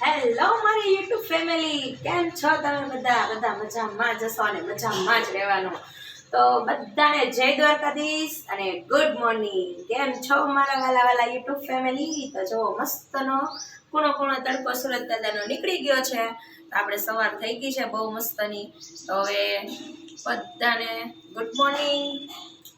Hello મારી YouTube family, કેમ છો તમે બધા? બધા મજામાં જ હશો અને મજામાં જ રહેવાનું. તો બધાને જય દ્વારકાધીશ અને ગુડ મોર્નિંગ. કેમ છો મારા વાલા યુટ્યુબ ફેમિલી? તો જો મસ્તનો કૂણો કૂણો તડકો સુરત દાદાનો નીકળી ગયો છે. તો આપણે સવાર થઈ ગઈ છે બહુ મસ્તની. તો હવે બધાને ગુડ મોર્નિંગ.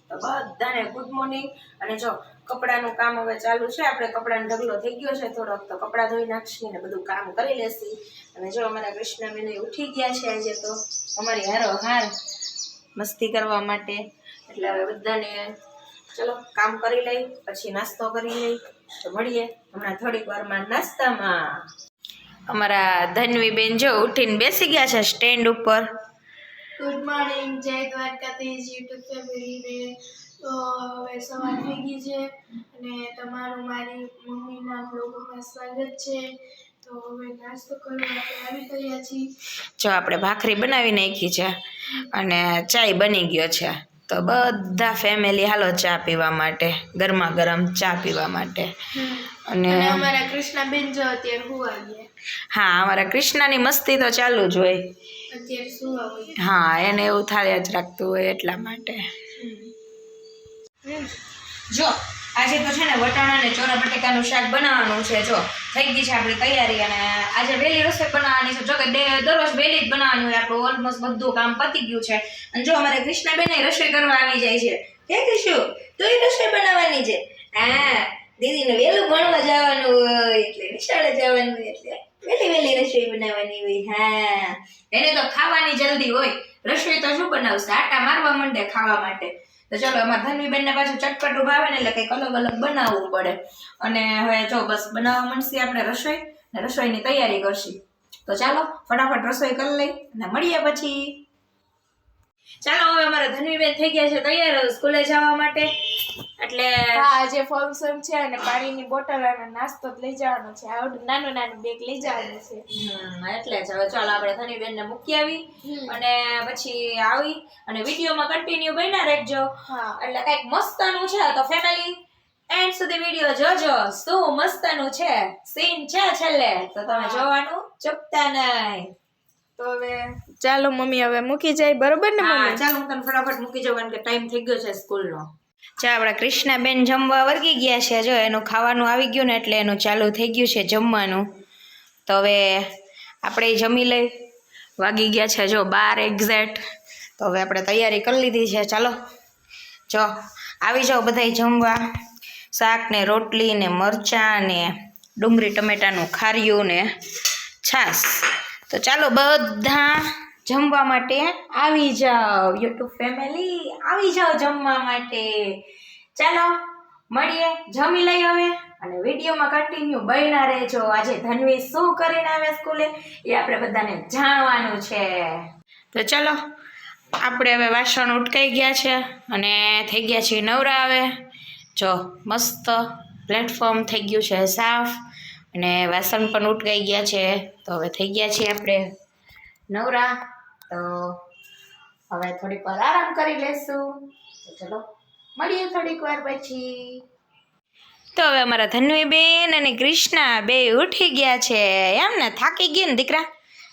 તો બધાને ગુડ મોર્નિંગ. અને જો કપડાનું કામ હવે ચાલુ છે. આપણે કપડાનો ઢગલો થઈ ગયો છે થોડોક, તો કપડાં ધોઈ નાખશી ને બધું કામ કરી લેશી. અને જો અમારા કૃષ્ણબેન ઉઠી ગયા છે આજે તો અમારી હારો હાર મસ્તી કરવા માટે. એટલે હવે બધાને ચલો કામ કરી લઈ, પછી નાસ્તો કરી લઈ. તો મળીએ હમણાં થોડીક વારમાં નાસ્તામાં. અમારા ધન્વીબેન જો ઉઠીને બેસી ગયા છે સ્ટેન્ડ ઉપર. ગુડ મોર્નિંગ, જય દ્વારકાધીશ યુટ્યુબ ફેમિલીને. તો હવે સવાર થઈ ગઈ છે અને તમારું મારી મમ્મીના બ્લોગમાં સ્વાગત છે. તો હવે નાસ્તો કરવા આપણે આવી ગયા છીએ. જો આપણે ભાખરી બનાવી નાખી છે અને ચાય બની ગયો છે. તો બધા ફેમિલી હાલો ચા પીવા માટે, ગરમા ગરમ ચા પીવા માટે. અને અમારા કૃષ્ણાબેન જો અત્યારે હુવા ગયા. હા, અમારા કૃષ્ણાની મસ્તી તો ચાલુ જ હોય. અત્યારે સુવા હોય. હા, એને એવું થાય જ રાખતું હોય એટલા માટે. જો આજે તો છે ને વટાણા અને ચોરા બટેકાનું શાક બનાવવાનું છે. જો થઈ ગઈ છે આપણી તૈયારી. અને આજે વહેલી રસોઈ બનાવવાની છે. જો કે દરરોજ વહેલી જ બનાવવાનું હોય. આપણું ઓલમોસ્ટ બધું કામ પતી ગયું છે. અને જો અમારે કૃષ્ણાબેન રસોઈ કરવા આવી જાય છે. કે કૃષ્ણ તું રસોઈ બનાવવાની છે? હા, દીદીને વહેલું ભણવા જવાનું હોય એટલે નિશાળે જવાનું હોય એટલે વહેલી રસોઈ બનાવવાની હોય. હા, એને તો ખાવાની જલ્દી હોય. રસોઈ તો શું બનાવશે, આટા મારવા માંડે ખાવા માટે. તો ચલો અમારા ધન્વીબેનને પાછું ચટપટું ભાવે ને એટલે કંઈક અલગ અલગ બનાવવું પડે. અને હવે જો બસ બનાવવા માંડશી આપણે રસોઈ, ને રસોઈની તૈયારી કરશી. તો ચાલો ફટાફટ રસોઈ કરી લઈ અને મળીએ પછી. ચાલો હવે અમારા ધન્વીબેન થઈ ગયા છે તૈયાર સ્કૂલે જવા માટે. એટલે હા, આજે ફંક્શન છે અને પાણીની બોટલ અને નાસ્તો જ લઈ જવાનો છે. આવડું નાનું બેગ લઈ જવાનું છે. એટલે જ હવે ચાલો આપણે ધન્વીબેનને મૂકી આવી અને પછી આવી અને વિડીયોમાં કન્ટિન્યુ બન્યા રહેજો. હા, એટલે કંઈક મસ્તનું છે. તો ફેમિલી એન્ડ સુધી વિડીયો જોજો, શું મસ્તનું છે સીન છે છેલ્લે. તો તમે જોવાનું ચૂકતા નહીં. તો હવે ચાલો મમ્મી હવે મૂકી જાય, બરોબર ને હા, મમ્મી? ચાલો હું તને ફટાફટ મૂકી જાઉં કારણ કે ટાઈમ થઈ ગયો છે સ્કૂલનો. ચા આપણા કૃષ્ણાબેન જમવા વર્ગી ગયા છે. જો એનું ખાવાનું આવી ગયું ને એટલે એનું ચાલુ થઈ ગયું છે જમવાનું. તો હવે આપણે જમી લઈ. વાગી ગયા છે જો 12 એક્ઝેક્ટ. તો હવે આપણે તૈયારી કરી લીધી છે. ચાલો જો આવી જાઓ બધાય જમવા. શાક ને રોટલી ને મરચાં ને ડુંગળી ટમેટાનું ખાર્યું ને છાશ. તો ચાલો બધા જમવા માટે આવી જાઓ. યુટ્યુબ ફેમિલી આવી જાઓ જમવા માટે. ચાલો મળીએ, જમી લઈ હવે અને વિડીયોમાં કન્ટિન્યુ બન્યા રહેજો. આજે ધન્વી શું કરીને આવે સ્કૂલે એ આપણે બધાને જાણવાનું છે. તો ચાલો આપણે હવે વાસણ ઉટકાઈ ગયા છે અને થઈ ગયા છીએ નવરા. હવે જો મસ્ત પ્લેટફોર્મ થઈ ગયું છે સાફ અને વાસણ પણ ઉટકાઈ ગયા છે. તો હવે થઈ ગયા છીએ આપણે નવરા. તો હવે થોડીક વાર આરામ કરી લેશું. તો ચલો મળીએ થોડીક વાર પછી. તો હવે અમારા ધન્વીબેન અને કૃષ્ણા બે ઉઠી ગયા છે. એમ ને થાકી ગયા ને દીકરા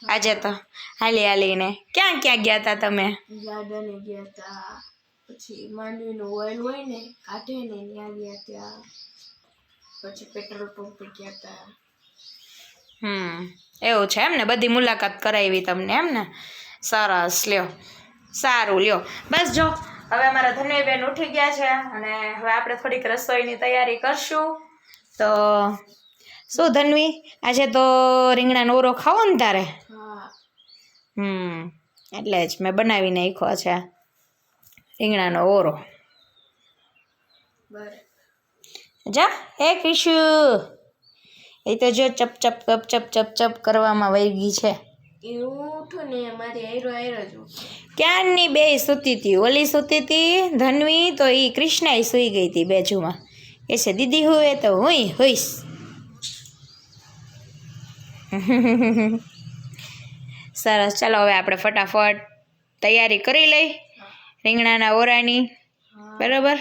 આજે તો હાલીને. ક્યાં ગયા હતા તમે? ગાર્ડને ગયા હતા, પછી માંડવીનું ઓઇલ હોય ને કાઢે ને ત્યાં ગયા ત્યાં, પછી પેટ્રોલ પંપે ગયા હતા. એવું છે એમ ને, બધી મુલાકાત કરાવી તમને એમ ને? સરસ, લ્યો સારું લ્યો. બસ જો હવે અમારા ધન્વીબેન ઉઠી ગયા છે અને હવે આપણે થોડીક રસોઈની તૈયારી કરશું. તો શું ધન્વી આજે તો રીંગણાનો ઓરો ખાવો ને તારે? હા, એટલે જ મેં બનાવી નાખ્યો છે રીંગણાનો ઓરો. બરાબર. જા હે ક્રિશુ, એ તો જો ચપ ચપ ચપ ચપ ચપ ચપ કરવામાં વહી ગઈ છે. એ ઉઠું ને મારી આયરો જ ક્યારની બે સૂતી હતી. ઓલી સૂતી હતી ધન્વી, તો એ કૃષ્ણા સૂઈ ગઈ હતી બાજુમાં. એ છે દીદી હુએ તો હુંય હુઈશ. સરસ, ચાલો હવે આપણે ફટાફટ તૈયારી કરી લઈ રીંગણાના ઓરાની. બરાબર,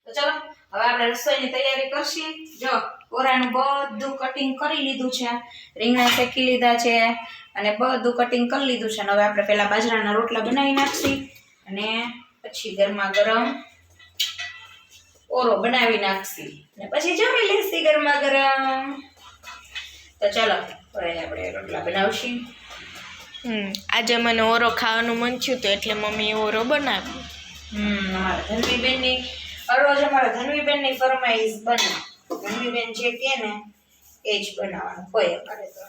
તો ચાલો હવે આપણે રસોઈની તૈયારી કરશી. જો ઓરાનું બધું કટિંગ કરી લીધું છે, રીંગણા શેકી લીધા છે અને બધું કટિંગ કરી લીધું છે. અને હવે આપણે પહેલા બાજરાના રોટલા બનાવી નાખશી અને પછી ગરમા ગરમ ઓરો બનાવી નાખશી અને પછી જમી લેશી ગરમા ગરમ. તો ચાલો હવે આપણે રોટલા બનાવશી. આજે મને ઓરો ખાવાનું મન થયું તો એટલે મમ્મી ઓરો બનાવ્યો. અમારા ધનવીબેનની રોજ અમારા ધનવીબેનની ફરમાઈશ બને. ધનવીબેન જે કે ને એ જ બનાવવાનું હોય અમારે તો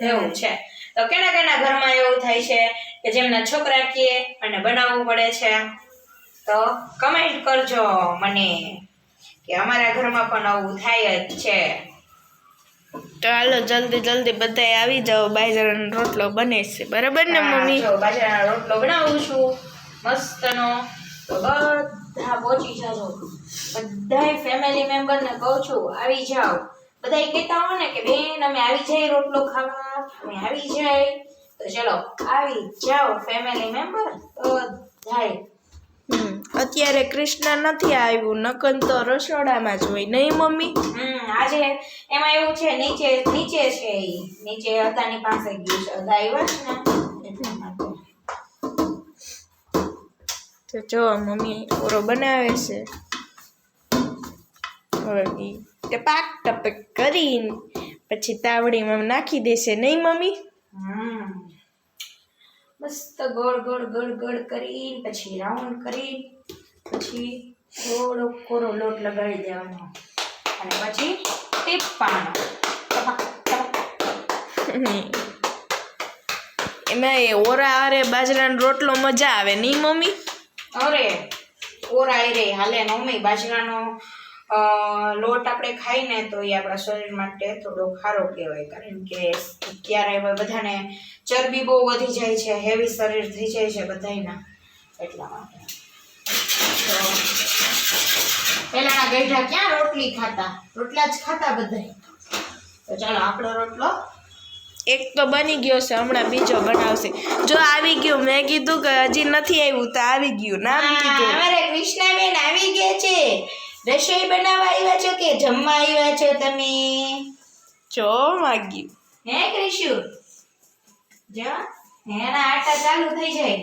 એવું છે. તો કેના કેના ઘરમાં એવું થાય છે કે જેમના છોકરા કહે અને બનાવવું પડે છે? તો કમેન્ટ કરજો મને કે અમારા ઘરમાં પણ આવું થાય જ છે. તો હાલો જલ્દી જલ્દી બધાય આવી જાઓ, બાજરાનો રોટલો બને છે, બરાબર ને મમ્મી? જો બાજરાનો રોટલો બનાવું છું મસ્તનો. તો બધા પહોંચી જાજો, બધાય ફેમિલી મેમ્બરને કહું છું આવી જાઓ. બધાય કહેતા હોય ને કે બેન અમે આવી જાય રોટલો ખાવા, અમે આવી જાય. તો ચલો આવી જાઓ ફેમિલી મેમ્બર બધાય. અત્યારે કૃષ્ણ નથી આવ્યું, નકન તો રસોડામાં જ હોય નહીં મમ્મી? આજે એમાં એવું છે નીચે છે, ઈ નીચે અદાની પાસે ગયું છે, અદા આવ્યા છે ને એટલા માટે. તો જો મમ્મી ઓરો બનાવે છે. હવે ટપાક ટપક કરીને પછી તાવડીમાં નાખી દેશે નહીં મમ્મી? મસ્ત ગોળ ગોળ ગોળ ગોળ કરી પછી રાઉન્ડ કરી પછી થોડો કોરો લોટ લગાડી દેવાનો અને પછી ટીપવાનો. એમાં એ ઓરા આરે બાજરાનો રોટલો મજા આવે નહીં મમ્મી? અરે ઓરા રે હાલે મમ્મી. બાજરાનો લોટ આપણે ખાઈને તો એ આપણા શરીર માટે થોડો ખારો કહેવાય, કારણ કે ક્યારેય બધાને ચરબી બહુ વધી જાય છે, હેવી શરીર થઈ જાય છે બધાયના, એટલા માટે. તો પહેલાના ગઈઢા ક્યાં રોટલી ખાતા, રોટલા જ ખાતા બધાય. તો ચાલો આપણો રોટલો એક તો બની ગયો છે, હમણાં બીજો બનાવશે. જો આવી ગયું, મેં કીધું કે હજી નથી આવ્યું તો આવી ગયું. નામ કીધું અમારે કૃષ્ણાબેન આવી ગયા છે. રસોઈ બનાવવા આવ્યા છો કે જમવા આવ્યા છો તમે? જો વાગ્યું હે કૃષુ? જો એના આટા ચાલુ થઈ જાય,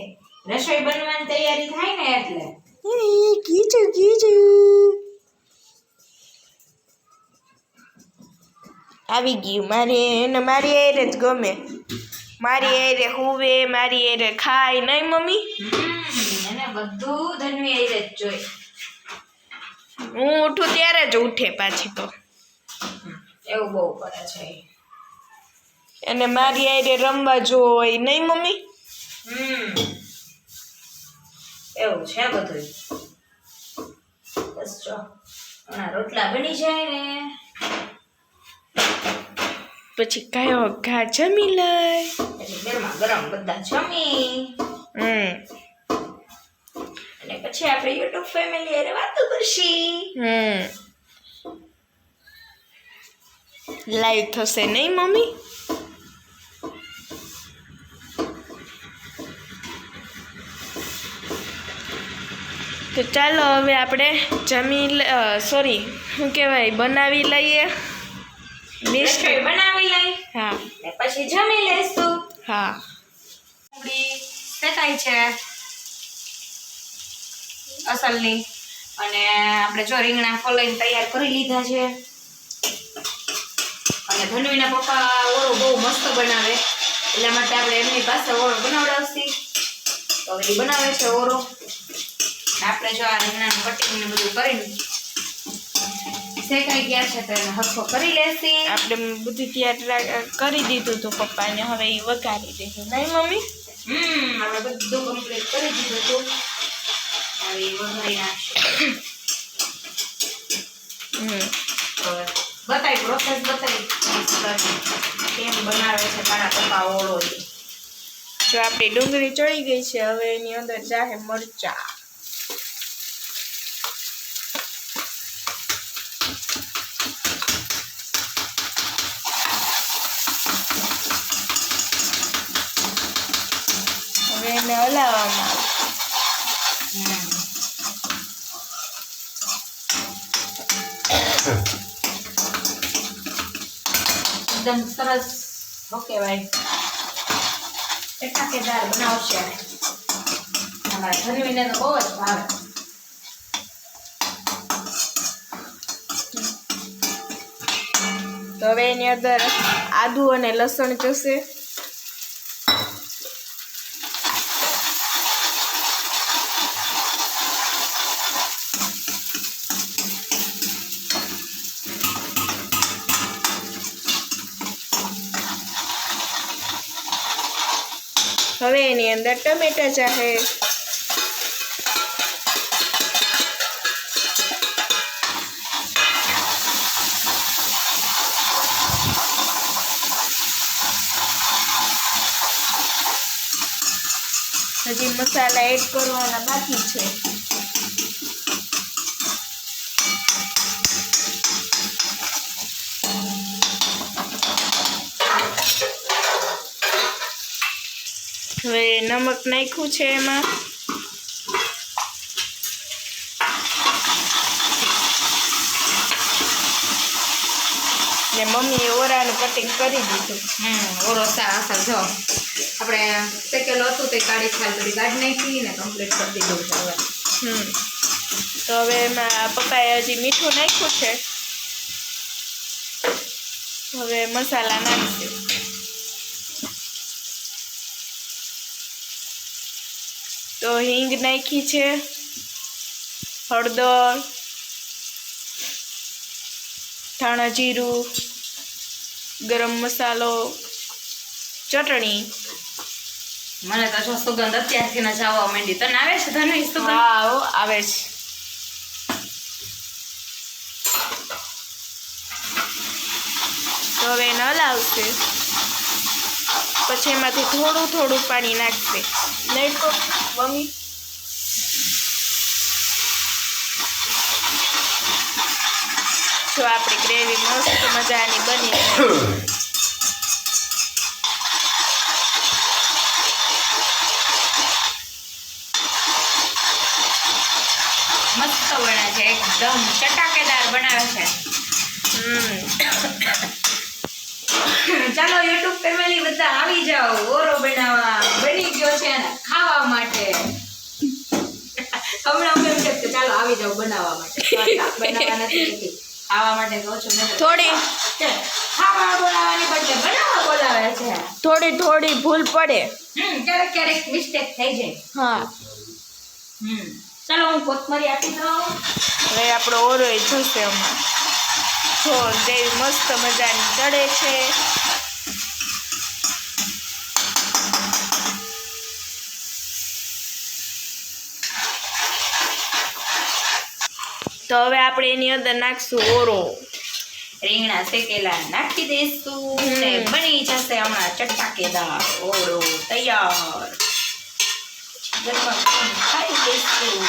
રસોઈ બનવાની તૈયારી થાય ને એટલે. કીચું કીચું આવી ગયું. મારી એરે જ ગમે, મારી એરે હુવે, મારી એરે ખાય નહીં મમ્મી? એને બધું ધનવી આઈ જ જોઈ. હું ઉઠું ત્યારે જ ઉઠે પાછી. તો એવું બહુ કરે છે અને મારી આરે રમવા જોઈ નહીં મમ્મી? એવું છે બધું. બસ જો હમણાં રોટલા બની જાય ને પછી કયો ઘા જમી લઈ, પછી ગરમા ગરમ બધા જમી અને પછી આપણે યુટ્યુબ ફેમિલી હારે વાતો કરશી. લાઈવ થશે નહીં મમ્મી? તો ચાલો હવે આપણે સોરી શું કહેવાય, બનાવી લઈએ. રસોઈ બનાવી લઈ, હા ને પછી જમી લેશું. હા ડુંગળી શેકાઈ છે અસલની, અને આપણે જો રીંગણા ફોલાઈને તૈયાર કરી લીધા છે. અને ધનવીના પપ્પા ઓરો બહુ મસ્ત બનાવે, એટલા માટે આપણે એમની પાસે ઓરો બનાવડાવશી. તો એ બનાવે છે ઓરો. આપણે જો આ રીંગણાનું કટિંગ ને બધું કરીને શેકાઈ ગયા છે તો એને હરખો કરી લેશી. આપણે બધું તૈયાર કરી દીધું હતું પપ્પાને, હવે એ વઘારી દીધું નહીં મમ્મી? આપણે બધું કમ્પ્લીટ કરી દીધું હતું, હવે એ વઘારી નાખશું. બતાવી પ્રોસેસ બતાવી કેમ બનાવે છે તારા પપ્પા ઓળો. જો આપણી ડુંગળી ચડી ગઈ છે, હવે એની અંદર જાહે મરચા. હવે એને હલાવવામાં આવે. એકદમ સરસ ઓકે ભાઈ ચટાકેદાર બનાવશે અમારા ધનવીને તો બહુ જ ભાવે. તો હવે એની અંદર આદુ અને લસણ જશે. હવે એની અંદર ટમેટા ચાહે. હજી મસાલા એડ કરવાના બાકી છે. હવે નમક નાખ્યું છે એમાં. ને મમ્મીએ ઓરાનું કટિંગ કરી દીધું. ઓરો અસર જો આપણે શેકેલું હતું તે કાઢી ખાલ બધી કાઢી નાખી ને કમ્પ્લીટ કરી દીધું છે હવે. તો હવે એમાં પપ્પાએ હજી મીઠું નાખ્યું છે. હવે મસાલા નાખશે. તો હિંગ નાખી છે, હળદર, ધાણા જીરું, ગરમ મસાલો, ચટણી. મને તો જો સુગંધ અત્યારથી જ આવવા માંડી. તને આવે છે ધનવી સુગંધ? હા આવે છે. તો હવે એને હલાવશે. પછી એમાંથી થોડું થોડું પાણી નાખશે. નહીં તો મમ્મી જો આપણી ગ્રેવી મસ્ત મજાની બની. મસ્ત બને છે, એકદમ ચટાકેદાર બનાવે છે. ચાલો યુટ્યુબ ફેમિલી બધા આવી જાઓ. ઓરો બનાવવા બની ગયો છે ને ખાવા માટે. હમણાં અમે એમ કહેતા ચાલો આવી જાઓ બનાવવા માટે. બનાવવા નથી કહેતી, ખાવા માટે કહું છું. થોડી ખાવા બોલાવવાની બદલે બનાવવા બોલાવે છે. થોડી ભૂલ પડે. ક્યારેક ક્યારેક મિસ્ટેક થઈ જાય. હા ચાલો હું કોથમરી આપી દઉં. હવે આપણો ઓરો જશે હમણાં. જો દેવી મસ્ત મજાની ચડે છે. તો હવે આપણે એની અંદર નાખશું ઓરો. રીંગણા શેકેલા નાખી દઈશું ને બની જશે હમણાં ચટાકેદાર ઓળો તૈયાર. ગરમા ગરમ ખાઈ દઈશું.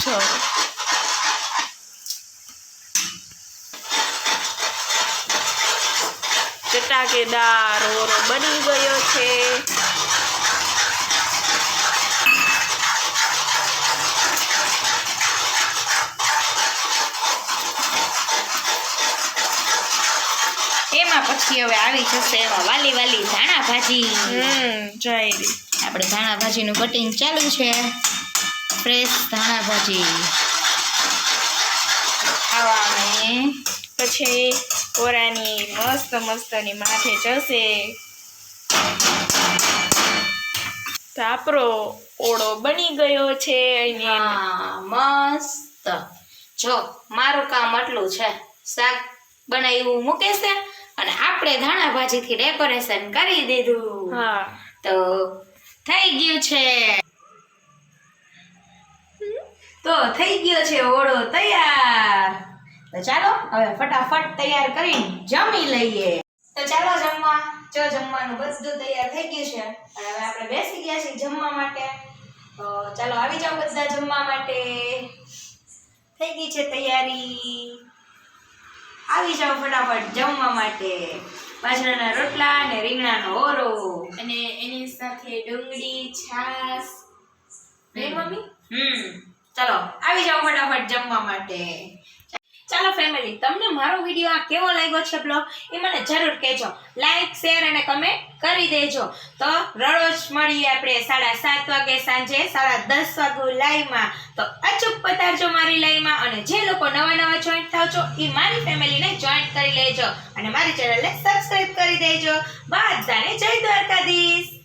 જો ચટાકેદાર ઓરો બની ગયો છે. એમાં પછી હવે આવી જશે એમાં વાલી વાલી ધાણા ભાજી. જઈ આપણે ધાણા ભાજીનું કટિંગ ચાલુ છે. ફ્રેશ ધાણા ભાજી ખાવાની. પછી ઓરાની મસ્તની માથે જશે. તો આપણો ઓળો બની ગયો છે. મસ્ત. જો મારું કામ આટલું છે. શાક બનાવ્યું મૂકે છે અને આપણે ધાણા ભાજીથી ડેકોરેશન કરી દીધું. તો થઈ ગયું છે. થઈ ગયો છે ઓળો તૈયાર. તો ચાલો હવે ફટાફટ તૈયાર કરીને જમી લઈએ. તો ચાલો જમવા. જો જમવાનું બધું તૈયાર થઈ ગયું છે અને હવે આપણે બેસી ગયા છીએ જમવા માટે. તો ચાલો આવી જાઓ બધા જમવા માટે. થઈ ગઈ છે તૈયારી. આવી જાઓ ફટાફટ જમવા માટે. બાજરાના રોટલા અને રીંગણાનો ઓરો અને એની સાથે ડુંગળી છાશ. નહીં મમ્મી? ચાલો આવી જાઓ ફટાફટ જમવા માટે. ચાલો ફેમિલી, તમને મારો વિડીયો આ કેવો લાગ્યો છે બ્લોગ એ મને જરૂર કહેજો. લાઈક, શેર અને કમેન્ટ કરી દેજો. તો રોજ મળીએ આપણે 7:30 વાગે સાંજે 10:30 વાગે લાઈવમાં. તો અચૂક પધારજો મારી લાઈવમાં, અને જે લોકો નવા જોઈન્ટ થાવ છો એ મારી ફેમિલીને જોઈન્ટ કરી લેજો અને મારી ચેનલને સબસ્ક્રાઇબ કરી દેજો. બધાને જય દ્વારકાધીશ.